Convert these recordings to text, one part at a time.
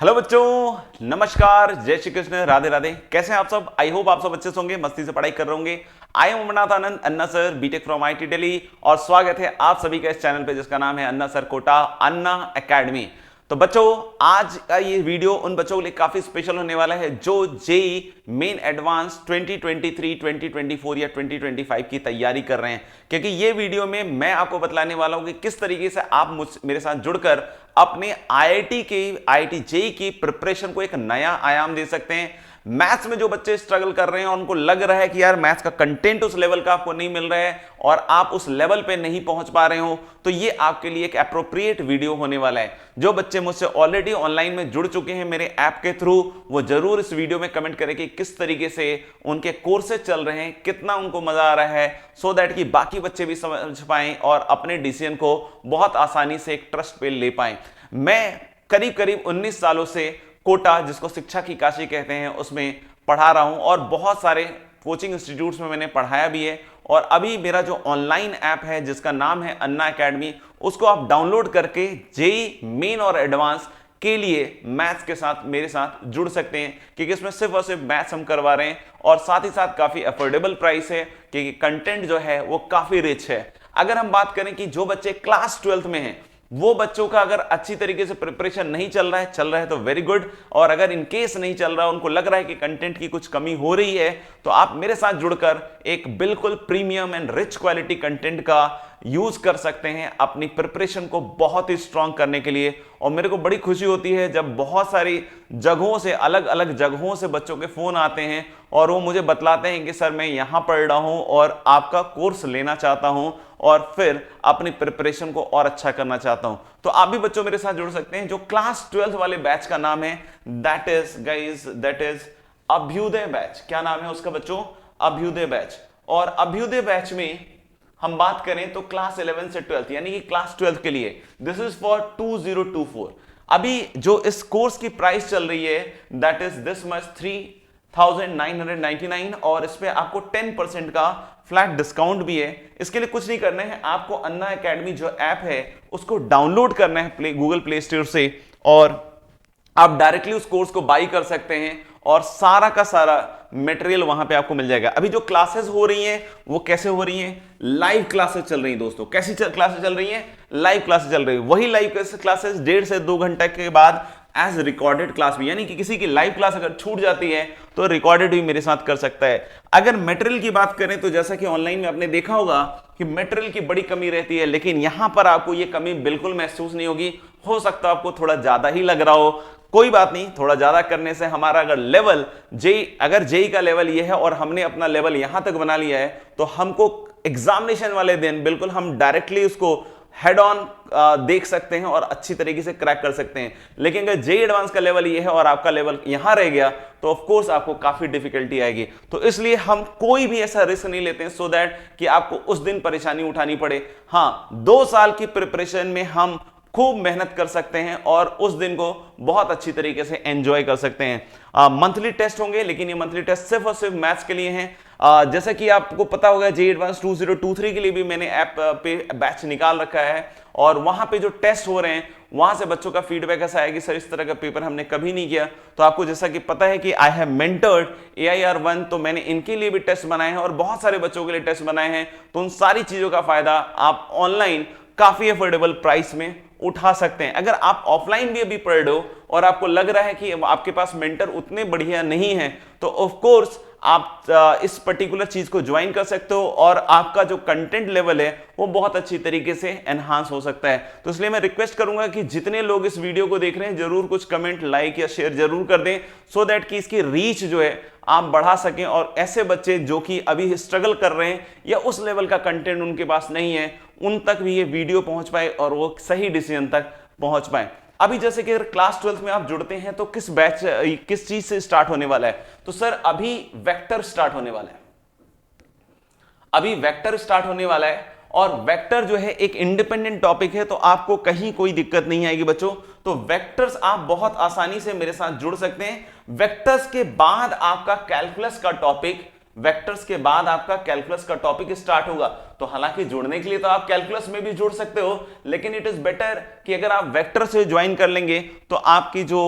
Hello बच्चों, नमस्कार, जय श्री कृष्ण, राधे राधे। कैसे हैं आप सब? आई होप आप सब अच्छे से होंगे, मस्ती से पढ़ाई कर रहे होंगे। I am Amarnath Anand, Anna sir, BTech from IT Delhi, और स्वागत है आप सभी का इस चैनल पे जिसका नाम है अन्ना सर कोटा अन्ना एकेडमी। तो बच्चों, आज का ये वीडियो उन बच्चों के लिए काफी स्पेशल होने वाला है जो जेई मेन एडवांस 2023, 2024 या 2025 की तैयारी कर रहे हैं, क्योंकि ये वीडियो में मैं आपको बतलाने वाला हूं कि किस तरीके से आप मेरे साथ जुड़कर अपने आईआईटी जेई की प्रिपरेशन को एक नया आयाम दे सकते हैं। मैथ्स में जो बच्चे स्ट्रगल कर रहे हैं और उनको लग रहा है कि यार मैथ्स का कंटेंट उस लेवल का आपको नहीं मिल रहा है और आप उस लेवल पे नहीं पहुंच पा रहे हो, तो ये आपके लिए एक एप्रोप्रिएट वीडियो होने वाला है। जो बच्चे मुझसे ऑलरेडी ऑनलाइन में जुड़ चुके हैं मेरे ऐप के थ्रू, वो जरूर इस वीडियो में कमेंट करें कि किस तरीके से उनके कोर्सेज चल रहे हैं, कितना उनको मजा आ रहा है, सो दैट कि बाकी बच्चे भी समझ पाएं और अपने डिसीजन को बहुत आसानी से एक ट्रस्ट पे ले पाएं। मैं करीब करीब 19 सालों से कोटा, जिसको शिक्षा की काशी कहते हैं, उसमें पढ़ा रहा हूं और बहुत सारे कोचिंग इंस्टीट्यूट्स में मैंने पढ़ाया भी है। और अभी मेरा जो ऑनलाइन ऐप है जिसका नाम है अन्ना एकेडमी, उसको आप डाउनलोड करके जेई मेन और एडवांस के लिए मैथ्स के साथ मेरे साथ जुड़ सकते हैं, क्योंकि इसमें सिर्फ और सिर्फ मैथ्स हम करवा रहे हैं और साथ ही साथ काफी अफोर्डेबल प्राइस है, क्योंकि कंटेंट जो है वो काफी रिच है। अगर हम बात करें कि जो बच्चे क्लास 12th में हैं, वो बच्चों का अगर अच्छी तरीके से प्रिपरेशन नहीं चल रहा है तो वेरी गुड, और अगर इन केस नहीं चल रहा, उनको लग रहा है कि कंटेंट की कुछ कमी हो रही है, तो आप मेरे साथ जुड़कर एक बिल्कुल premium and rich quality content का यूज कर सकते हैं अपनी प्रिपरेशन को बहुत ही स्ट्रांग करने के लिए। और मेरे को बड़ी खुशी होती है जब बहुत सारी जगहों से, अलग अलग जगहों से बच्चों के फोन आते हैं और वो मुझे बतलाते हैं कि सर मैं यहां पढ़ रहा हूं और आपका कोर्स लेना चाहता हूं और फिर अपनी प्रिपरेशन को और अच्छा करना चाहता हूं। तो आप भी बच्चों मेरे साथ जुड़ सकते हैं। जो क्लास 12th वाले बैच का नाम है, दैट इज अभ्युदय बैच। क्या नाम है उसका बच्चों? अभ्युदय बैच। और अभ्युदय बैच में हम बात करें तो क्लास 11 से 12th यानी कि क्लास 12th के लिए दिस इज फॉर 2024। अभी जो इस कोर्स की प्राइस चल रही है दैट इज दिस मच 3,999, और इस पे आपको 10% का फ्लैट डिस्काउंट भी है। इसके लिए कुछ नहीं करना है, आपको अन्ना एकेडमी जो ऐप है उसको डाउनलोड करना है गूगल प्ले स्टोर से, और आप डायरेक्टली उस कोर्स को बाई कर सकते हैं और सारा का सारा मटेरियल वहां पे आपको मिल जाएगा। अभी जो क्लासेस हो रही हैं वो कैसे हो रही हैं? लाइव क्लासेस चल रही हैं दोस्तों। कैसी क्लासेस चल रही हैं? लाइव क्लासेस चल रही है। वही लाइव क्लासेस 1.5 से 2 घंटे के बाद एज रिकॉर्डेड क्लास भी, यानी कि किसी की लाइव क्लास अगर छूट जाती है तो रिकॉर्डेड भी मेरे साथ कर सकता है। अगर मटेरियल की बात करें तो जैसा कि ऑनलाइन में आपने देखा होगा कि मटेरियल की बड़ी कमी रहती है, लेकिन यहां पर आपको यह कमी बिल्कुल महसूस नहीं होगी। हो सकता है आपको थोड़ा ज्यादा ही लग रहा हो, कोई बात नहीं, थोड़ा ज्यादा करने से हमारा अगर लेवल अगर जेई का लेवल ये है और हमने अपना लेवल यहां तक बना लिया है, तो हमको एग्जामिनेशन वाले दिन बिल्कुल हम डायरेक्टली उसको हेड ऑन देख सकते हैं और अच्छी तरीके से क्रैक कर सकते हैं। लेकिन अगर जेई एडवांस का लेवल ये है और आपका लेवल यहां रह गया तो ऑफ कोर्स आपको काफी डिफिकल्टी आएगी। तो इसलिए हम कोई भी ऐसा रिस्क नहीं लेते हैं सो दैट कि आपको उस दिन परेशानी उठानी पड़े। हां, 2 साल की प्रिपरेशन में हम खूब मेहनत कर सकते हैं और उस दिन को बहुत अच्छी तरीके से एंजॉय कर सकते हैं। मंथली टेस्ट होंगे, लेकिन ये मंथली टेस्ट सिर्फ और सिर्फ मैथ्स के लिए हैं। जैसा कि आपको पता होगा जेई एडवांस 2023 के लिए भी मैंने ऐप पे बैच निकाल रखा है, और वहां पे जो टेस्ट हो रहे हैं वहां से बच्चों का फीडबैक ऐसा है कि सर इस तरह का पेपर हमने कभी नहीं किया। तो आपको जैसा कि पता है कि आई हैव मेंटर्ड AIR1, तो मैंने इनके लिए भी टेस्ट बनाए हैं और बहुत सारे बच्चों के लिए टेस्ट बनाए हैं। तो उन सारी चीजों का फायदा आप ऑनलाइन काफी अफोर्डेबल प्राइस में उठा सकते हैं। अगर आप ऑफलाइन भी अभी पढ़ रहे हो और आपको लग रहा है कि आपके पास मेंटर उतने बढ़िया नहीं है, तो ऑफ कोर्स आप इस पर्टिकुलर चीज को ज्वाइन कर सकते हो और आपका जो कंटेंट लेवल है वो बहुत अच्छी तरीके से एनहांस हो सकता है। तो इसलिए मैं रिक्वेस्ट करूंगा कि जितने लोग इस वीडियो को देख रहे हैं जरूर कुछ कमेंट, लाइक या शेयर जरूर कर दें, सो दैट कि इसकी रीच जो है आप बढ़ा सकें और ऐसे बच्चे जो कि अभी स्ट्रगल कर रहे हैं या उस लेवल का कंटेंट उनके पास नहीं है, उन तक भी ये वीडियो पहुंच पाए और वो सही डिसीजन तक पहुंच पाए। अभी जैसे कि अगर क्लास 12th में आप जुड़ते हैं तो किस चीज से स्टार्ट होने वाला है? तो सर अभी वेक्टर स्टार्ट होने वाला है। अभी वेक्टर स्टार्ट होने वाला है और वेक्टर जो है एक इंडिपेंडेंट टॉपिक है, तो आपको कहीं कोई दिक्कत नहीं आएगी बच्चों। तो वेक्टर्स आप बहुत आसानी से मेरे साथ जुड़ सकते हैं। वेक्टर्स के बाद आपका कैलकुलस का टॉपिक वेक्टर्स के बाद आपका कैलकुलस का टॉपिक स्टार्ट होगा। तो हालांकि जुड़ने के लिए तो आप कैलकुलस में भी जुड़ सकते हो, लेकिन इट इज बेटर कि अगर आप वेक्टर से ज्वाइन कर लेंगे तो आपकी जो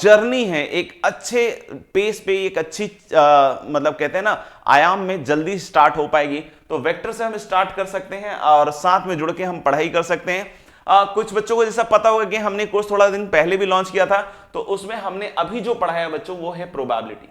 जर्नी है एक अच्छे पेस पे, एक अच्छी मतलब कहते हैं ना आयाम में जल्दी स्टार्ट हो पाएगी। तो वेक्टर से हम स्टार्ट कर सकते हैं और साथ में जुड़ के हम पढ़ाई कर सकते हैं। कुछ बच्चों को जैसा पता होगा कि हमने कोर्स थोड़ा दिन पहले भी लॉन्च किया था, तो उसमें हमने अभी जो पढ़ाया बच्चों वो है प्रोबेबिलिटी।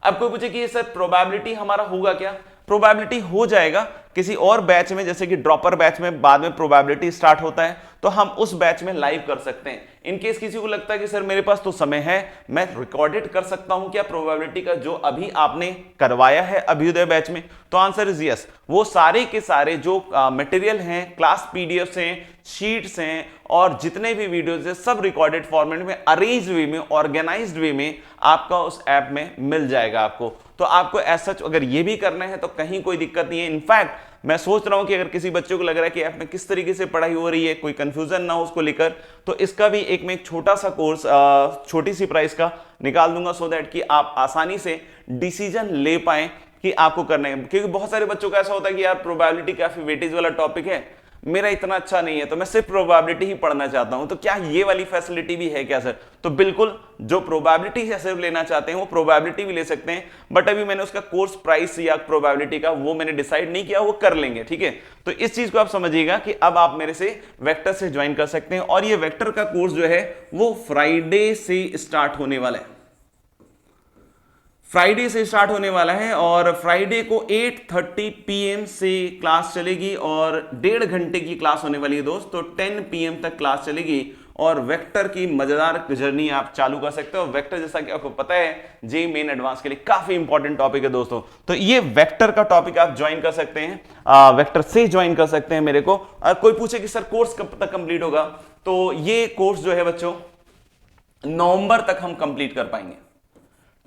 अब कोई पूछे कि ये सर प्रोबेबिलिटी हमारा होगा क्या? प्रोबेबिलिटी हो जाएगा किसी और बैच में, जैसे कि ड्रॉपर बैच में बाद में प्रोबेबिलिटी स्टार्ट होता है, तो हम उस बैच में लाइव कर सकते हैं। इनकेस किसी को लगता है कि सर मेरे पास तो समय है, मैं रिकॉर्डेड कर सकता हूं क्या प्रोबेबिलिटी का जो अभी आपने करवाया है अभ्युदय बैच में? तो आंसर इज यस। वो सारे के सारे जो मटेरियल हैं, क्लास पीडीएफ हैं, शीट्स हैं और जितने भी वीडियोज हैं, सब रिकॉर्डेड फॉर्मेट में, अरेंज्ड वे में, ऑर्गेनाइज्ड वे में आपका उस ऐप में मिल जाएगा आपको। तो आपको ऐसा अगर ये भी करना है तो कहीं कोई दिक्कत नहीं है। इनफैक्ट मैं सोच रहा हूं कि अगर किसी बच्चे को लग रहा है कि ऐप में किस तरीके से पढ़ाई हो रही है, कोई कंफ्यूजन ना हो उसको लेकर, तो इसका भी मैं एक छोटा सा कोर्स छोटी सी प्राइस का निकाल दूंगा, सो दैट कि आप आसानी से डिसीजन ले पाए कि आपको करना है। क्योंकि बहुत सारे बच्चों का ऐसा होता है कि यार प्रोबेबिलिटी काफी वेटेज वाला टॉपिक है, मेरा इतना अच्छा नहीं है, तो मैं सिर्फ प्रोबेबिलिटी ही पढ़ना चाहता हूं, तो क्या ये वाली फैसिलिटी भी है क्या सर? तो बिल्कुल, जो प्रोबेबिलिटी से सिर्फ लेना चाहते हैं वो प्रोबेबिलिटी भी ले सकते हैं, बट अभी मैंने उसका कोर्स प्राइस या प्रोबेबिलिटी का वो मैंने डिसाइड नहीं किया, वो कर लेंगे, ठीक है? तो इस चीज को आप समझिएगा कि अब आप मेरे से वेक्टर से ज्वाइन कर सकते हैं, और ये वेक्टर का कोर्स जो है वो फ्राइडे से स्टार्ट होने वाला है। फ्राइडे से स्टार्ट होने वाला है और फ्राइडे को 8:30 PM से क्लास चलेगी और 1.5 घंटे की क्लास होने वाली है दोस्त। तो 10 PM तक क्लास चलेगी और वेक्टर की मजेदार जर्नी आप चालू कर सकते हो। वेक्टर जैसा कि आपको पता है जे मेन एडवांस के लिए काफी इंपॉर्टेंट टॉपिक है दोस्तों, तो ये वेक्टर का टॉपिक आप ज्वाइन कर सकते हैं, वेक्टर से ज्वाइन कर सकते हैं मेरे को। कोई पूछे कि सर कोर्स कब तक कंप्लीट होगा, तो ये कोर्स जो है बच्चों नवंबर तक हम कंप्लीट कर पाएंगे।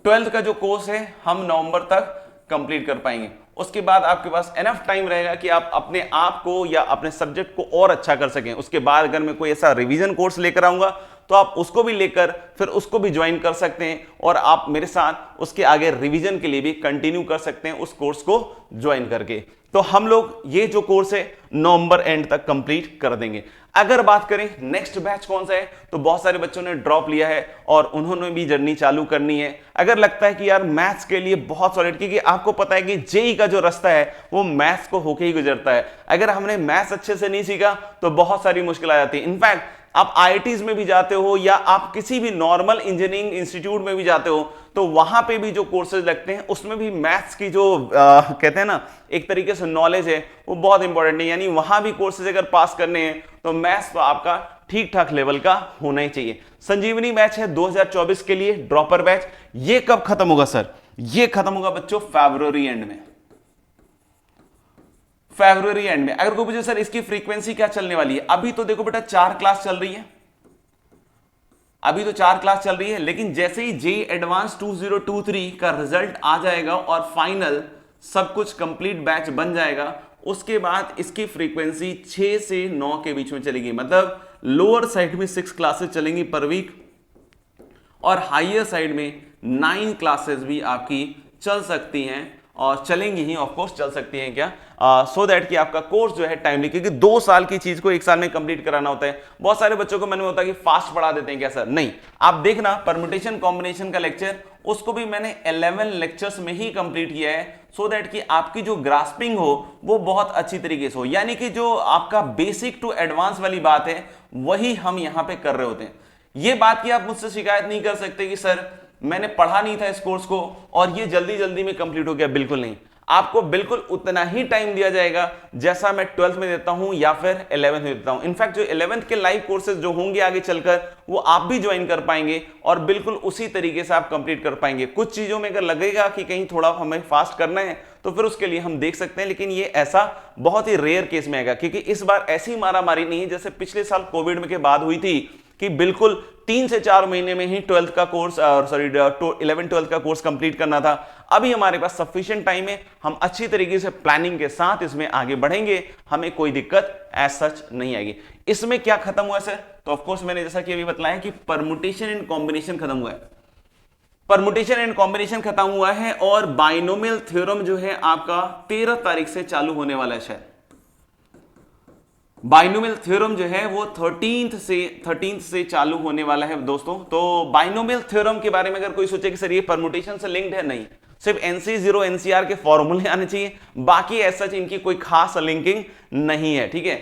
12th का जो कोर्स है हम नवंबर तक कंप्लीट कर पाएंगे। उसके बाद आपके पास एनफ टाइम रहेगा कि आप अपने आप को या अपने सब्जेक्ट को और अच्छा कर सकें। उसके बाद अगर मैं कोई ऐसा रिवीजन कोर्स लेकर आऊंगा तो आप उसको भी लेकर फिर उसको भी ज्वाइन कर सकते हैं और आप मेरे साथ उसके आगे रिवीजन के लिए भी कंटिन्यू कर सकते हैं उस कोर्स को ज्वाइन करके। तो हम लोग ये जो कोर्स है नवंबर एंड तक कंप्लीट कर देंगे। अगर बात करें नेक्स्ट बैच कौन सा है, तो बहुत सारे बच्चों ने ड्रॉप लिया है और उन्होंने भी जर्नी चालू करनी है। अगर लगता है कि यार मैथ्स के लिए बहुत सॉलिड, क्योंकि आपको पता है कि जेई का जो रास्ता है वो मैथ्स को होके ही गुजरता है। अगर हमने मैथ्स अच्छे से नहीं सीखा तो बहुत सारी मुश्किल आ जाती है। इनफैक्ट आप आईआईटीज में भी जाते हो या आप किसी भी नॉर्मल इंजीनियरिंग इंस्टीट्यूट में भी जाते हो तो वहां पे भी जो कोर्सेज लगते हैं उसमें भी मैथ्स की जो कहते हैं ना एक तरीके से नॉलेज है वो बहुत इंपॉर्टेंट है। यानी वहां भी कोर्सेज अगर पास करने हैं तो मैथ्स तो आपका ठीक ठाक लेवल का होना ही चाहिए। संजीवनी बैच है 2024 के लिए ड्रॉपर बैच। ये कब खत्म होगा सर? ये खत्म होगा बच्चों फरवरी एंड में। फरवरी एंड में। अगर कोई पूछे सर इसकी फ्रीक्वेंसी क्या चलने वाली है, अभी तो देखो बेटा 4 क्लास चल रही है, अभी तो 4 क्लास चल रही है, लेकिन जैसे ही जेई एडवांस 2023 का रिजल्ट आ जाएगा और फाइनल सब कुछ कंप्लीट बैच बन जाएगा, उसके बाद इसकी फ्रीक्वेंसी 6 से 9 के बीच में चलेगी। मतलब लोअर साइड में 6 क्लासेस चलेंगी पर वीक और हायर साइड में 9 क्लासेस भी आपकी चल सकती हैं और चलेंगी ही, ऑफ कोर्स चल सकती हैं क्या, सो दैट कि आपका कोर्स जो है टाइमली, क्योंकि 2 साल की चीज को 1 साल में कंप्लीट कराना होता है। बहुत सारे बच्चों को मन में होता है कि फास्ट पढ़ा देते हैं क्या सर? नहीं, आप देखना परम्यूटेशन कॉम्बिनेशन का लेक्चर उसको भी मैंने 11 लेक्चर्स में ही कंप्लीट किया है, सो दैट कि आपकी जो ग्रास्पिंग हो वो बहुत अच्छी तरीके से हो। यानी कि जो आपका बेसिक टू एडवांस वाली बात है वही हम यहां पे कर रहे होते हैं। ये बात की आप मुझसे शिकायत नहीं कर सकते कि सर मैंने पढ़ा नहीं था इस कोर्स को और ये जल्दी जल्दी में कंप्लीट हो गया। बिल्कुल नहीं, आपको बिल्कुल उतना ही टाइम दिया जाएगा जैसा मैं 12th में देता हूं या फिर 11th में देता हूं। इनफैक्ट जो 11th के लाइव कोर्सेज जो होंगे आगे चलकर वो आप भी ज्वाइन कर पाएंगे और बिल्कुल उसी तरीके से आप कंप्लीट कर पाएंगे। कुछ चीजों में अगर लगेगा कि कहीं थोड़ा हमें फास्ट करना है तो फिर उसके लिए हम देख सकते हैं, लेकिन ये ऐसा बहुत ही रेयर केस में आएगा, क्योंकि इस बार ऐसी मारामारी नहीं है जैसे पिछले साल कोविड में के बाद हुई थी कि बिल्कुल 3 से 4 महीने में ही 12th का कोर्स 11-12 का कोर्स कंप्लीट करना था। अभी हमारे पास सफिशिएंट टाइम है, हम अच्छी तरीके से प्लानिंग के साथ इसमें आगे बढ़ेंगे, हमें कोई दिक्कत एज सच नहीं आएगी। इसमें क्या खत्म हुआ सर? तो ऑफ कोर्स मैंने जैसा कि अभी बताया कि परम्यूटेशन एंड कॉम्बिनेशन खत्म हुआ है। परमुटेशन एंड कॉम्बिनेशन खत्म हुआ है और बाइनोमियल थ्योरम जो है आपका 13 तारीख से चालू होने वाला है। शायद बाइनोमियल थ्योरम जो है वो 13th से चालू होने वाला है दोस्तों। तो बाइनोमियल थ्योरम के बारे में अगर कोई सोचे कि सर ये परमुटेशन से लिंक्ड है, नहीं, सिर्फ NC0 NCR के फॉर्मूले आने चाहिए, बाकी ऐसा इनकी कोई खास लिंकिंग नहीं है, ठीक है।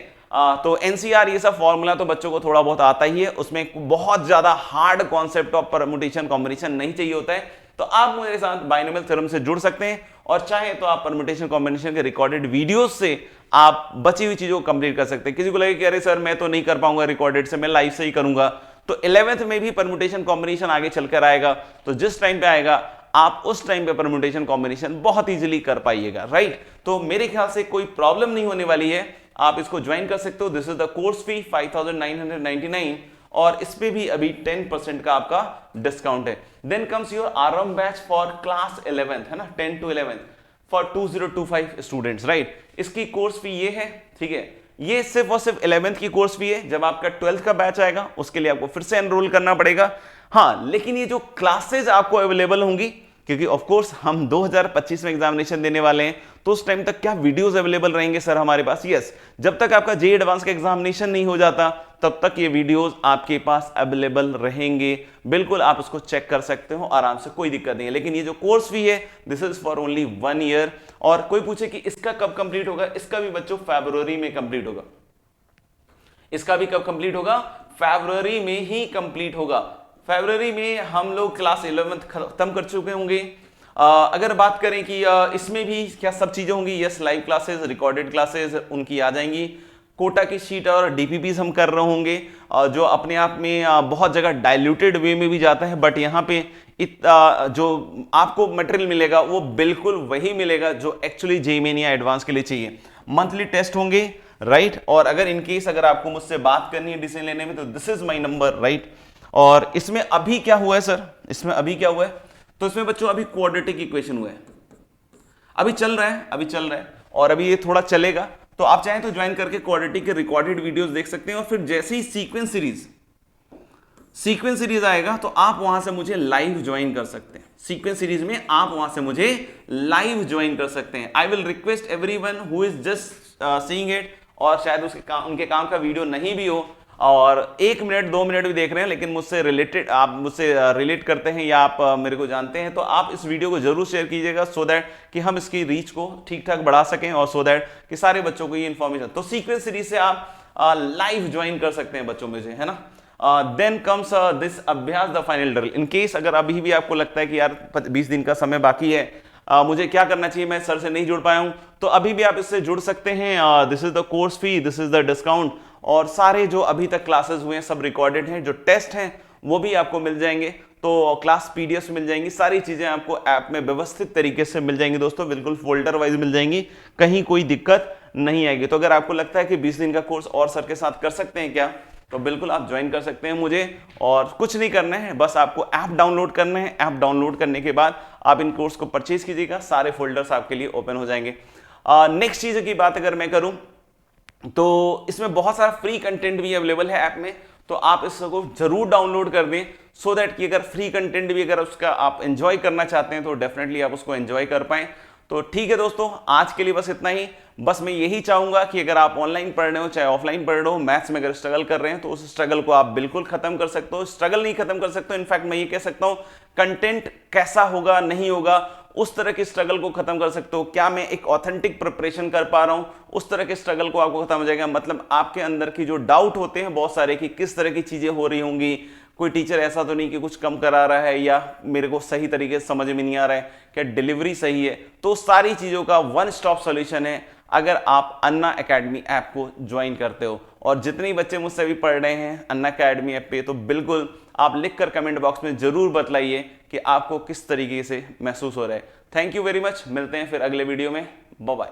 तो NCR ये सब फॉर्मूला तो बच्चों को थोड़ा बहुत आता ही है, उसमें बहुत ज्यादा hard concept of permutation combination नहीं चाहिए होता है। तो आप मेरे साथ बाइनोमियल थ्योरम से जुड़ सकते हैं और चाहे तो आप परमुटेशन कॉम्बिनेशन के रिकॉर्डेड वीडियोस से आप बची हुई चीजों को कंप्लीट कर सकते हैं। किसी को लगे कि अरे सर मैं तो नहीं कर पाऊंगा रिकॉर्डेड से, मैं लाइव से ही करूंगा, तो 11th में भी परमुटेशन कॉम्बिनेशन आगे चलकर आएगा। तो जिस टाइम पे आएगा आप उस टाइम पे परमुटेशन कॉम्बिनेशन बहुत इजीली कर पाइएगा, राइट। तो मेरे ख्याल से कोई प्रॉब्लम नहीं होने वाली है, आप इसको ज्वाइन कर सकते हो। This is the course fee 5999 और इस पे भी अभी 10% का आपका डिस्काउंट है। Then comes your RM batch for class 11th, है ना, 10 to 11 फॉर 2025 स्टूडेंट्स, राइट। इसकी कोर्स फी ये है, ठीक है। ये सिर्फ और सिर्फ 11th की कोर्स फी है। जब आपका 12th का बैच आएगा उसके लिए आपको फिर से एनरोल करना पड़ेगा। हाँ, लेकिन ये जो क्लासेज आपको अवेलेबल होंगी, क्योंकि ऑफ कोर्स हम 2025 में एग्जामिनेशन देने वाले हैं, तो उस टाइम तक क्या वीडियोस अवेलेबल रहेंगे सर हमारे पास? यस, जब तक आपका जेईई एडवांस का एग्जामिनेशन नहीं हो जाता तब तक ये वीडियोस आपके पास अवेलेबल रहेंगे। बिल्कुल आप उसको चेक कर सकते हो आराम से, कोई दिक्कत नहीं है। लेकिन ये जो कोर्स फी है this is for only 1 year. और कोई पूछे कि इसका कब कंप्लीट होगा, इसका भी बच्चों फरवरी में कंप्लीट होगा। इसका भी कब कंप्लीट होगा? फरवरी में ही कंप्लीट होगा। फरवरी में हम लोग क्लास 11th खत्म कर चुके होंगे। अगर बात करें कि इसमें भी क्या सब चीजें होंगी, yes, live classes, recorded classes उनकी आ जाएंगी। कोटा की शीट और डीपीपीस हम कर रहे होंगे, जो अपने आप में बहुत जगह डाइल्यूटेड वे में भी जाता है, बट यहाँ पे जो आपको मटेरियल मिलेगा वो बिल्कुल वही मिलेगा जो एक्चुअली जेईई मेन या एडवांस के लिए चाहिए। मंथली टेस्ट होंगे, राइट। और अगर इनकेस अगर आपको मुझसे बात करनी है डिसीजन लेने में तो this is my number, right. और इसमें अभी क्या हुआ है सर, इसमें अभी क्या हुआ है? तो इसमें बच्चों अभी क्वाड्रेटिक इक्वेशन हुआ है, अभी चल रहा है और अभी ये थोड़ा चलेगा। तो आप चाहें तो ज्वाइन करके क्वाड्रेटिक के रिकॉर्डेड वीडियोस देख सकते हैं। और फिर जैसे ही सीक्वेंस सीरीज आएगा तो आप वहां से मुझे लाइव ज्वाइन कर सकते हैं। सीक्वेंस सीरीज में आप वहां से मुझे लाइव ज्वाइन कर सकते हैं। I will request everyone who is just seeing it, और शायद उनके काम का वीडियो नहीं भी हो और 1 मिनट 2 मिनट भी देख रहे हैं, लेकिन मुझसे रिलेटेड, आप मुझसे रिलेट करते हैं या आप मेरे को जानते हैं, तो आप इस वीडियो को जरूर शेयर कीजिएगा सो दैट कि हम इसकी रीच को ठीक ठाक बढ़ा सकें और सो दैट कि सारे बच्चों को ये इन्फॉर्मेशन। तो सीक्वेंस सीरीज से आप लाइव ज्वाइन कर सकते हैं बच्चों में से, है ना। देन कम्स दिस अभ्यास the final drill. In case अगर अभी भी आपको लगता है कि यार 20 दिन का समय बाकी है, मुझे क्या करना चाहिए, मैं सर से नहीं जुड़ पाया हूं, तो अभी भी आप इससे जुड़ सकते हैं। This is the course fee, this is the discount, और सारे जो अभी तक क्लासेस हुए हैं सब रिकॉर्डेड हैं। जो टेस्ट हैं वो भी आपको मिल जाएंगे, तो क्लास पीडीएफ मिल जाएंगी, सारी चीजें आपको ऐप में व्यवस्थित तरीके से मिल जाएंगी दोस्तों, बिल्कुल फोल्डर वाइज मिल जाएंगी, कहीं कोई दिक्कत नहीं आएगी। तो अगर आपको लगता है कि 20 दिन का कोर्स और सर के साथ कर सकते हैं क्या, तो बिल्कुल आप ज्वाइन कर सकते हैं मुझे, और कुछ नहीं करना है, बस आपको ऐप डाउनलोड करना है। ऐप डाउनलोड करने के बाद आप इन कोर्स को परचेज कीजिएगा, सारे फोल्डर्स आपके लिए ओपन हो जाएंगे। नेक्स्ट चीज की बात अगर मैं करूं तो इसमें बहुत सारा फ्री कंटेंट भी अवेलेबल है ऐप में, तो आप इसको जरूर डाउनलोड कर दें सो दैट कि अगर फ्री कंटेंट भी अगर उसका आप एंजॉय करना चाहते हैं तो डेफिनेटली आप उसको एंजॉय कर पाएं। तो ठीक है दोस्तों, आज के लिए बस इतना ही। बस मैं यही चाहूंगा कि अगर आप ऑनलाइन पढ़ रहे हो चाहे ऑफलाइन पढ़ रहे हो, मैथ्स में अगर स्ट्रगल कर रहे हैं तो उस स्ट्रगल को आप बिल्कुल खत्म कर सकते हो। स्ट्रगल नहीं खत्म कर सकते हो, इनफैक्ट मैं ये कह सकता हूं कंटेंट कैसा होगा नहीं होगा उस तरह के स्ट्रगल को खत्म कर सकते हो। क्या मैं एक ऑथेंटिक प्रिपरेशन कर पा रहा हूं, उस तरह के स्ट्रगल को आपको खत्म हो जाएगा। मतलब आपके अंदर की जो डाउट होते हैं बहुत सारे कि किस तरह की चीजें हो रही होंगी, कोई टीचर ऐसा तो नहीं कि कुछ कम करा रहा है या मेरे को सही तरीके से समझ में नहीं आ रहा है, क्या डिलीवरी सही है, तो सारी चीजों का वन स्टॉप सॉल्यूशन है अगर आप अन्ना एकेडमी ऐप को ज्वाइन करते हो। और जितने ही बच्चे मुझसे भी पढ़ रहे हैं अन्ना एकेडमी ऐप पे, तो बिल्कुल आप लिखकर कमेंट बॉक्स में जरूर बतलाइए कि आपको किस तरीके से महसूस हो रहा है। थैंक यू वेरी मच, मिलते हैं फिर अगले वीडियो में, बाय बाय।